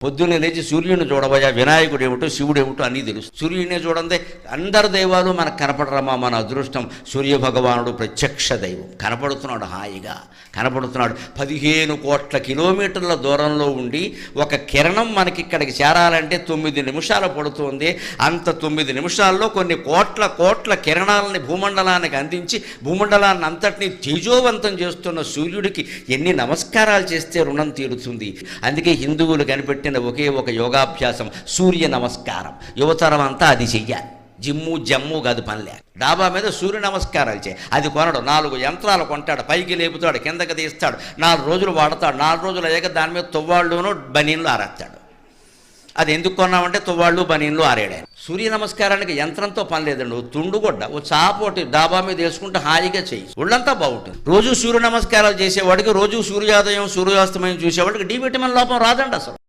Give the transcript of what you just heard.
పొద్దున్నే లేచి సూర్యుని చూడబోయా, వినాయకుడు ఏమిటో శివుడు ఏమిటో అన్నీ తెలుసు. సూర్యుడినే చూడండి, అందరు దైవాలు మనకు కనపడరమ్మా. మన అదృష్టం సూర్య భగవానుడు ప్రత్యక్ష దైవం. కనపడుతున్నాడు, హాయిగా కనపడుతున్నాడు. 15 కోట్ల కిలోమీటర్ల దూరంలో ఉండి ఒక కిరణం మనకి ఇక్కడికి చేరాలంటే 9 నిమిషాలు పడుతుంది. అంత 9 నిమిషాల్లో కొన్ని కోట్ల కిరణాలని భూమండలానికి అందించి భూమండలాన్ని అంతటినీ తేజోవంతం చేస్తున్న సూర్యుడికి ఎన్ని నమస్కారాలు చేస్తే రుణం తీరుతుంది. అందుకే హిందువులు కనిపెట్టిన ఒకే ఒక యోగాభ్యాసం సూర్య నమస్కారం. యువతరం అంతా అది చెయ్యాలి. జమ్ము కాదు పనిలే. డాబా మీద సూర్య నమస్కారాలు చేయి. అది కొనడు, 4 యంత్రాలు కొంటాడు, పైకి లేపుతాడు, కిందకి తీస్తాడు, 4 రోజులు వాడతాడు. 4 రోజులు అయ్యాక దాని మీద తువ్వాళ్ళును బనీన్లు ఆరేస్తాడు. అది ఎందుకు కొన్నామంటే తువ్వాళ్ళు బనీన్లు ఆరేడారు. సూర్య నమస్కారానికి యంత్రంతో పని లేదండి. ఓ తుండుగొడ్డ, ఓ చాపోటి డాబా మీద వేసుకుంటే హాయిగా చేయి, ఒళ్ళంతా బాగుంటుంది. రోజు సూర్య నమస్కారాలు చేసేవాడికి, రోజు సూర్యోదయం సూర్యాస్తమయం చూసేవాడికి డి విటమిన్ లోపం రాదండి అసలు.